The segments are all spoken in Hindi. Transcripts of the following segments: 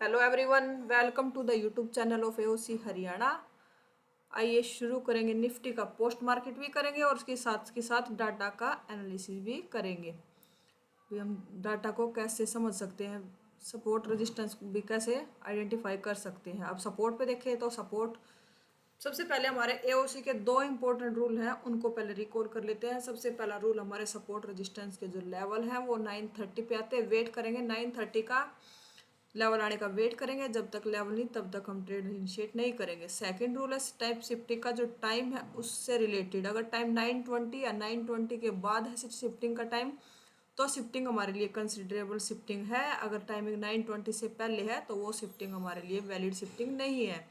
Hello everyone, welcome to the YouTube channel of AOC Haryana. आइए शुरू करेंगे। निफ्टी का पोस्ट मार्केट भी करेंगे और उसके साथ डाटा का एनालिसिस भी करेंगे। भी हम डाटा को कैसे समझ सकते हैं, सपोर्ट रेजिस्टेंस भी कैसे आइडेंटिफाई कर सकते हैं। अब सपोर्ट पे देखें तो सपोर्ट सबसे पहले हमारे एओसी के दो इंपॉर्टेंट रूल हैं, उनको पहले रिकॉल कर लेते हैं। सबसे पहला रूल, हमारे सपोर्ट रेजिस्टेंस के जो लेवल हैं वो 930 पे आते हैं। वेट करेंगे 930 का लेवल आने का, वेट करेंगे। जब तक लेवल नहीं तब तक हम ट्रेड इनिशिएट नहीं करेंगे। सेकंड रूल है टाइप शिफ्टिंग का, जो टाइम है उससे रिलेटेड। अगर टाइम 920 या 920 के बाद है शिफ्टिंग का टाइम तो शिफ्टिंग हमारे लिए कंसिडरेबल शिफ्टिंग है। अगर टाइमिंग 920 से पहले है तो वो शिफ्टिंग हमारे लिए वैलिड शिफ्टिंग नहीं है।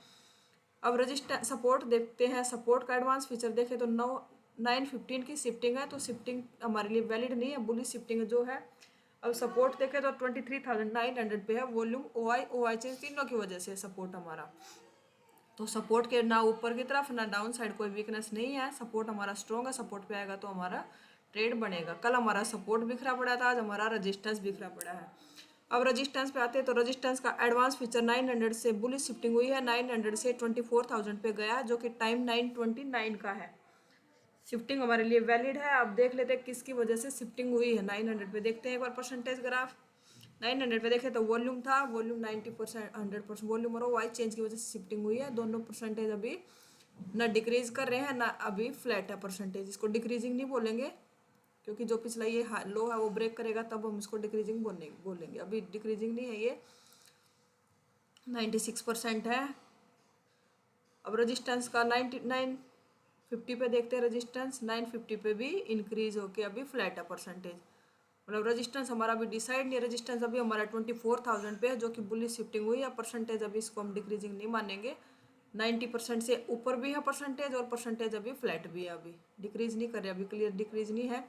अब रजिस्टर सपोर्ट देखते हैं। सपोर्ट का एडवांस फीचर देखें तो 915 की शिफ्टिंग है, तो शिफ्टिंग हमारे लिए वैलिड नहीं है, बुलिश शिफ्टिंग जो है। अब सपोर्ट देखें तो 23,900 पे है। वॉल्यूम ओ आई चेंज तीनों की वजह से सपोर्ट हमारा, तो सपोर्ट के ना ऊपर की तरफ ना डाउन साइड कोई वीकनेस नहीं है। सपोर्ट हमारा स्ट्रॉन्ग है, सपोर्ट पे आएगा तो हमारा ट्रेड बनेगा। कल हमारा सपोर्ट बिखरा पड़ा था, आज हमारा रजिस्टेंस बिखरा पड़ा है। अब रजिस्टेंस पे आते हैं तो रजिस्टेंस का एडवांस फीचर 900 से बुलिश शिफ्टिंग हुई है, 900 से 24,000 पे गया है, जो कि टाइम 929 का है। शिफ्टिंग हमारे लिए वैलिड है। अब देख लेते हैं किसकी वजह से शिफ्टिंग हुई है। 900 पे देखते हैं एक बार परसेंटेज ग्राफ। 900 पे देखें तो वॉल्यूम था, वॉल्यूम 90%, 100% वॉल्यूम और वाइज चेंज की वजह से शिफ्टिंग हुई है। दोनों परसेंटेज अभी ना डिक्रीज कर रहे हैं ना अभी फ्लैट है परसेंटेज। इसको डिक्रीजिंग नहीं बोलेंगे, क्योंकि जो पिछला ये लो है वो ब्रेक करेगा तब हम इसको डिक्रीजिंग बोलेंगे। अभी डिक्रीजिंग नहीं है, ये 96% है। अब रजिस्टेंस का 950 पे देखते हैं। रजिस्टेंस 950 पे भी इंक्रीज होके अभी फ्लैट है परसेंटेज। मतलब रजिस्टेंस हमारा अभी डिसाइड नहीं है। रजिस्टेंस अभी हमारा 24,000 पे है, जो कि बुलिश शिफ्टिंग हुई है। परसेंटेज अभी इसको हम डिक्रीजिंग नहीं मानेंगे। 90% से ऊपर भी है परसेंटेज और परसेंटेज अभी फ्लैट भी है, अभी डिक्रीज नहीं कर रहे, अभी क्लियर डिक्रीज नहीं है।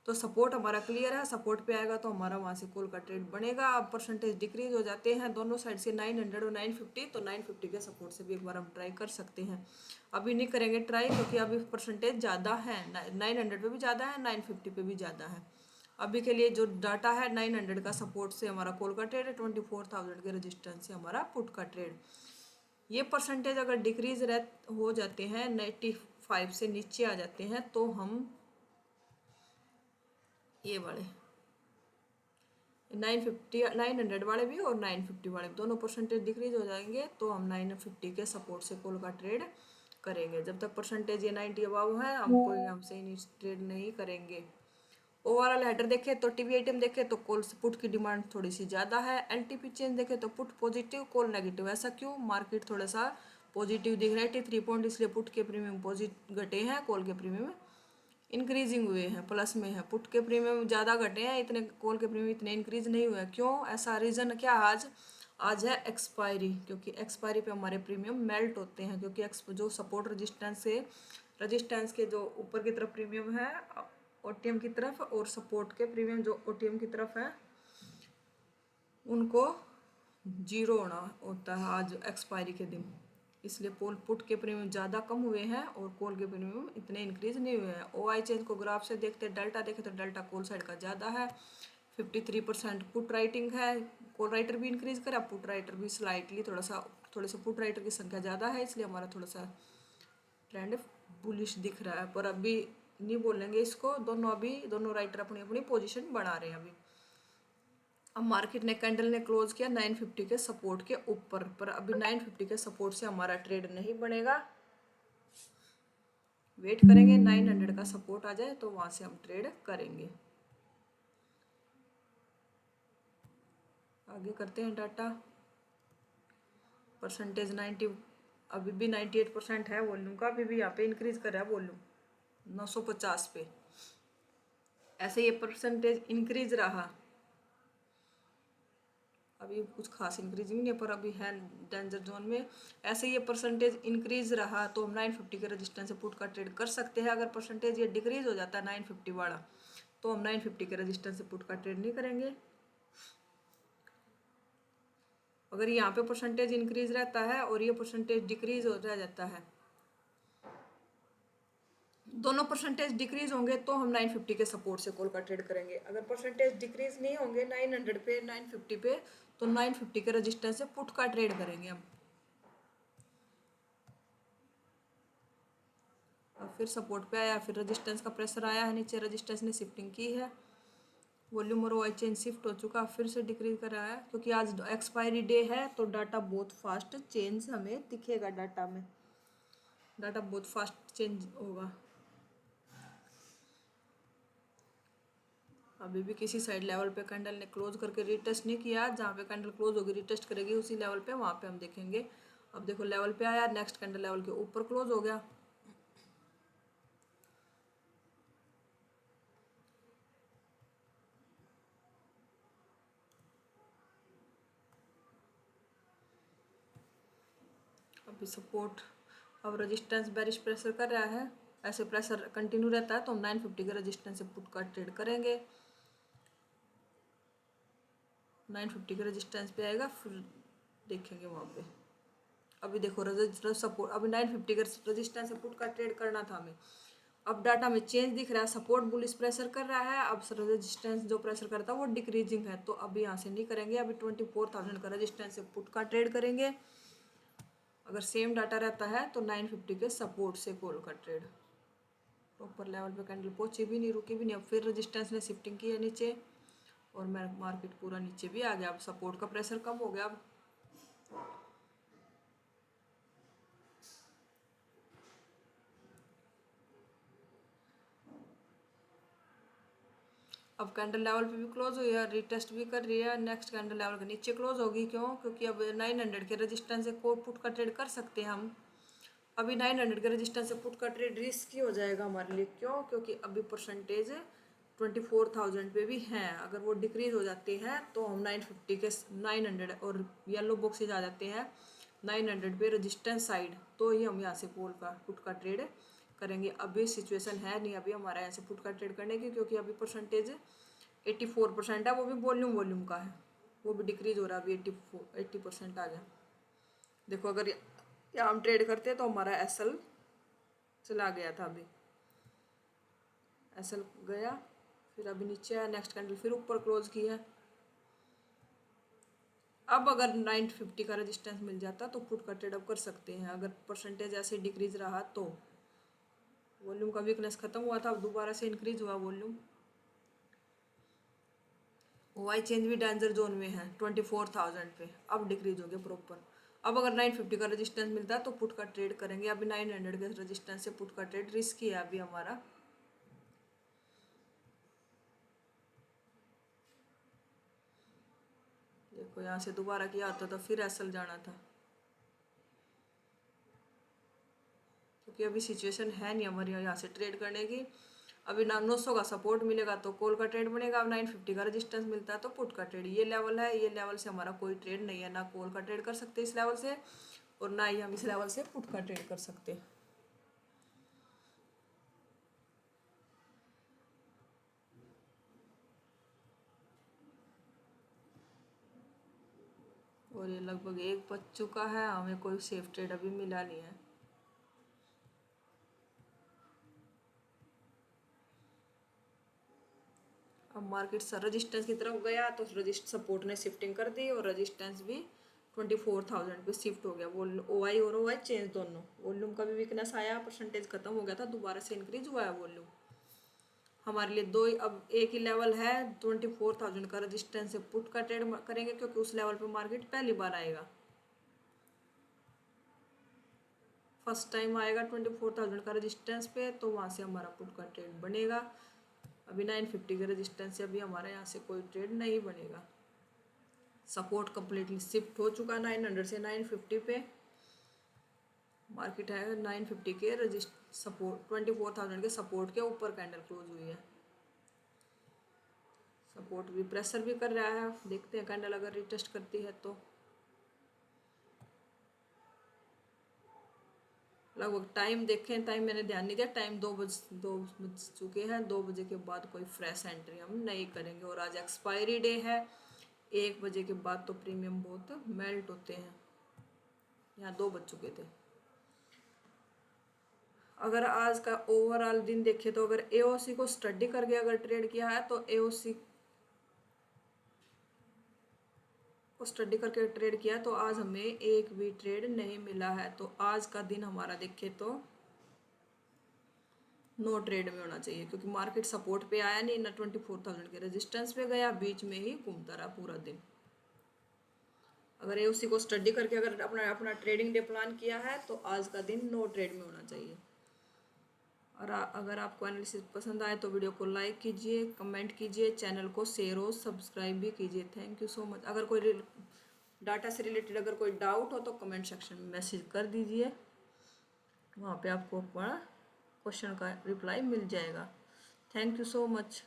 तो सपोर्ट हमारा क्लियर है, सपोर्ट पे आएगा तो हमारा वहाँ से कॉल का ट्रेड बनेगा। अब परसेंटेज डिक्रीज हो जाते हैं दोनों साइड से 900 और 950, तो 950 के सपोर्ट से भी एक बार हम ट्राई कर सकते हैं। अभी नहीं करेंगे ट्राई, क्योंकि अभी परसेंटेज ज़्यादा है, 900 पे भी ज़्यादा है, 950 पे भी ज़्यादा है। अभी के लिए जो डाटा है 900 का सपोर्ट से हमारा कॉल का ट्रेड है, 24,000 के रजिस्टेंस से हमारा पुट का ट्रेड। ये परसेंटेज अगर डिक्रीज हो जाते हैं, 95 से नीचे आ जाते हैं, तो हम ये वाले 900 वाले भी और 950 वाले भी दोनों परसेंटेज डिक्रीज हो जाएंगे, तो हम 950 के सपोर्ट से कॉल का ट्रेड करेंगे। जब तक परसेंटेज ये 90 अबाव है हम कोई हमसे ट्रेड नहीं करेंगे। ओवरऑल हेडर देखें तो टीवी आइटम देखें तो कॉल पुट की डिमांड थोड़ी सी ज़्यादा है। एलटीपी चेंज देखें तो पुट पॉजिटिव कॉल नेगेटिव। ऐसा क्यों? मार्केट थोड़ा सा पॉजिटिव दिख रहा है, 83 पॉइंट, इसलिए पुट के प्रीमियम पॉजिटिव घटे हैं, कॉल के प्रीमियम इंक्रीजिंग हुए हैं, प्लस में है। पुट के प्रीमियम ज़्यादा घटे हैं, इतने कॉल के प्रीमियम इतने इंक्रीज नहीं हुए हैं। क्यों ऐसा? रीज़न क्या? आज है एक्सपायरी, क्योंकि एक्सपायरी पे हमारे प्रीमियम मेल्ट होते हैं, क्योंकि जो सपोर्ट रजिस्टेंस के जो ऊपर की तरफ प्रीमियम है ओटीएम की तरफ, और सपोर्ट के प्रीमियम जो ओटीएम की तरफ है उनको जीरो होना होता है आज एक्सपायरी के दिन। इसलिए पोल पुट के प्रीमियम ज़्यादा कम हुए हैं और कॉल के प्रीमियम इतने इंक्रीज नहीं हुए हैं। ओ आई चेंज को ग्राफ से देखते हैं, डेल्टा देखें तो डेल्टा कॉल साइड का ज़्यादा है, 53% पुट राइटिंग है। कॉल राइटर भी इंक्रीज करा, पुट राइटर भी स्लाइटली थोड़े से पुट राइटर की संख्या ज़्यादा है, इसलिए हमारा थोड़ा सा ट्रेंड बुलिश दिख रहा है। पर अभी नहीं बोलेंगे इसको, दोनों राइटर अपनी अपनी पोजीशन बना रहे हैं अभी। अब मार्केट ने कैंडल ने क्लोज किया 950 के सपोर्ट के ऊपर, पर अभी 950 के सपोर्ट से हमारा ट्रेड नहीं बनेगा। वेट करेंगे 900 का सपोर्ट आ जाए तो वहां से हम ट्रेड करेंगे। आगे करते हैं डाटा। परसेंटेज 90 अभी भी 98% है वॉल्यूम का, अभी भी यहाँ पे इंक्रीज कर रहा है वॉल्यूम 950 पे। ऐसे ये परसेंटेज इंक्रीज रहा, अभी कुछ खास इंक्रीजिंग नहीं है, पर अभी है डेंजर जोन में। ऐसे ये परसेंटेज इंक्रीज रहा तो हम 950 के रजिस्टेंस से पुट का ट्रेड कर सकते हैं। अगर परसेंटेज ये डिक्रीज हो जाता है 950 वाला, तो हम 950 के रजिस्टेंस से पुट का ट्रेड नहीं करेंगे। अगर यहाँ पे परसेंटेज इंक्रीज रहता है और ये परसेंटेज डिक्रीज हो जाता है, दोनों परसेंटेज डिक्रीज होंगे तो हम 950 के सपोर्ट से कॉल का ट्रेड करेंगे। अगर परसेंटेज डिक्रीज नहीं होंगे 900 पे 950 पे तो 950 के रजिस्टेंस से पुट का ट्रेड करेंगे हम। अब फिर सपोर्ट पे आया, फिर रजिस्टेंस का प्रेशर आया है नीचे, रजिस्टेंस ने शिफ्टिंग की है, वॉल्यूम और वाई चेंज शिफ्ट हो चुका, फिर से डिक्रीज कर रहा है क्योंकि आज एक्सपायरी डे है तो डाटा बहुत फास्ट चेंज हमें दिखेगा। डाटा बहुत फास्ट चेंज होगा। अभी भी किसी साइड लेवल पे कैंडल ने क्लोज करके रिटेस्ट नहीं किया, जहाँ पे कैंडल क्लोज होगी रिटेस्ट करेगी उसी लेवल पे, वहाँ पे हम देखेंगे। अब देखो लेवल पे आया, नेक्स्ट कैंडल लेवल के ऊपर क्लोज हो गया। अभी सपोर्ट, अब रेजिस्टेंस बेरिश प्रेशर कर रहा है, ऐसे प्रेशर कंटिन्यू रहता है तो हम 950 के रेजिस्टेंस से पुट का ट्रेड करेंगे। 950 के रेजिस्टेंस पे आएगा फिर देखेंगे वहाँ पे। अभी देखो सपोर्ट, अभी 950 के रेजिस्टेंस से पुट का ट्रेड करना था हमें। अब डाटा में चेंज दिख रहा है, सपोर्ट बुलिश प्रेशर कर रहा है, अब रेजिस्टेंस जो प्रेशर करता है वो डिक्रीजिंग है, तो अभी यहाँ से नहीं करेंगे। अभी 24,000 का रेजिस्टेंस से पुट का ट्रेड करेंगे। अगर सेम डाटा रहता है तो 950 के सपोर्ट से कॉल का ट्रेड। प्रॉपर लेवल पे कैंडल पहुंची भी नहीं, रुकी भी नहीं, अब फिर रेजिस्टेंस ने शिफ्टिंग की है नीचे और मार्केट पूरा नीचे भी आ गया। अब सपोर्ट का प्रेशर कम हो गया। अब कैंडल लेवल पे भी क्लोज हुई है, रिटेस्ट भी कर रही है, नेक्स्ट कैंडल लेवल के नीचे क्लोज होगी। क्यों? क्योंकि अब 900 के रेजिस्टेंस से पुट का ट्रेड कर सकते हैं हम। अभी 900 के रेजिस्टेंस से पुट का ट्रेड रिस्की हो जाएगा हमारे लिए। क्यों? क्योंकि अभी परसेंटेज 24,000 पे भी हैं। अगर वो डिक्रीज हो जाते हैं तो हम 950 के 900 और येलो बॉक्सेज आ जाते हैं 900 पे रेजिस्टेंस साइड, तो ही हम यहाँ से पुट का ट्रेड करेंगे। अभी सिचुएशन है नहीं अभी हमारा यहाँ से पुट का ट्रेड करने की, क्योंकि अभी परसेंटेज 84% है, वो भी वॉल्यूम का है, वो भी डिक्रीज हो रहा है। अभी 80% आ गया। देखो अगर यहाँ हम ट्रेड करते तो हमारा एसएल चला गया था, अभी एसएल गया, फिर अभी नीचे आया, नेक्स्ट कैंडल फिर ऊपर क्लोज की है। अब अगर 950 का रेजिस्टेंस मिल जाता तो पुट का ट्रेड अप कर सकते हैं। अगर परसेंटेज ऐसे डिक्रीज रहा तो वॉल्यूम का वीकनेस खत्म हुआ था, अब दोबारा से इंक्रीज हुआ वॉल्यूम। वाई चेंज भी डेंजर जोन में है 24,000 पे, अब डिक्रीज हो गया प्रॉपर। अब अगर 950 का रेजिस्टेंस मिलता है तो पुट का ट्रेड करेंगे। अभी 900 के रेजिस्टेंस से पुट का ट्रेड रिस्की है अभी हमारा। देखो यहाँ से दोबारा किया होता तो फिर एसएल जाना था, क्योंकि अभी सिचुएशन है नहीं हमारे यहाँ से ट्रेड करने की। अभी ना 900 का सपोर्ट मिलेगा तो कॉल का ट्रेड बनेगा, अब 950 का रेजिस्टेंस मिलता है तो पुट का ट्रेड। ये लेवल है, ये लेवल से हमारा कोई ट्रेड नहीं है, ना कॉल का ट्रेड कर सकते इस लेवल से और ना ही हम इस लेवल से पुट का ट्रेड कर सकते। और ये लगभग 1 बज चुका है, हमें कोई सेफ ट्रेड अभी मिला नहीं है। अब मार्केट रेजिस्टेंस की तरफ गया तो सपोर्ट ने शिफ्टिंग कर दी और रेजिस्टेंस भी 24,000 पे शिफ्ट हो गया। वो OI और OI चेंज दोनों, वॉल्यूम का भी वीकनेस आया, परसेंटेज खत्म हो गया था, दोबारा से इंक्रीज हुआ है वॉल्यूम। हमारे लिए दो अब एक ही लेवल है 24,000 का रेजिस्टेंस से पुट का ट्रेड करेंगे, क्योंकि उस लेवल पे मार्केट पहली बार आएगा, फर्स्ट टाइम आएगा 24,000 का रेजिस्टेंस पे, तो वहाँ से हमारा पुट का ट्रेड बनेगा। अभी 950 के रेजिस्टेंस से अभी हमारे यहाँ से कोई ट्रेड नहीं बनेगा। सपोर्ट कम्प्लीटली शिफ्ट हो चुका 900 से 950 पे। मार्केट है 950 के सपोर्ट 24,000 के सपोर्ट के ऊपर कैंडल क्लोज हुई है। सपोर्ट भी प्रेशर भी कर रहा है, देखते हैं कैंडल अगर रिटेस्ट करती है तो। लगभग टाइम देखें, टाइम मैंने ध्यान नहीं दिया, टाइम 2 बज चुके हैं। 2 बजे के बाद कोई फ्रेश एंट्री हम नहीं करेंगे और आज एक्सपायरी डे है। 1 बजे के बाद तो प्रीमियम बहुत मेल्ट होते हैं। यहाँ 2 बज चुके थे। अगर आज का ओवरऑल दिन देखें तो अगर एओसी को स्टडी करके अगर ट्रेड किया है तो एओसी को स्टडी करके ट्रेड किया तो आज हमें एक भी ट्रेड नहीं मिला है। तो आज का दिन हमारा देखें तो नो ट्रेड में होना चाहिए, क्योंकि मार्केट सपोर्ट पे आया नहीं ना 24,000 के रेजिस्टेंस पे गया, बीच में ही घूमता रहा पूरा दिन। अगर एओसी को स्टडी करके अगर अपना अपना ट्रेडिंग डे प्लान किया है तो आज का दिन नो ट्रेड में होना चाहिए। और अगर आपको एनालिसिस पसंद आए तो वीडियो को लाइक कीजिए, कमेंट कीजिए, चैनल को शेयर और सब्सक्राइब भी कीजिए। Thank you so much. अगर कोई डाटा से रिलेटेड अगर कोई डाउट हो तो कमेंट सेक्शन में मैसेज कर दीजिए, वहाँ पे आपको क्वेश्चन का रिप्लाई मिल जाएगा। Thank you so much.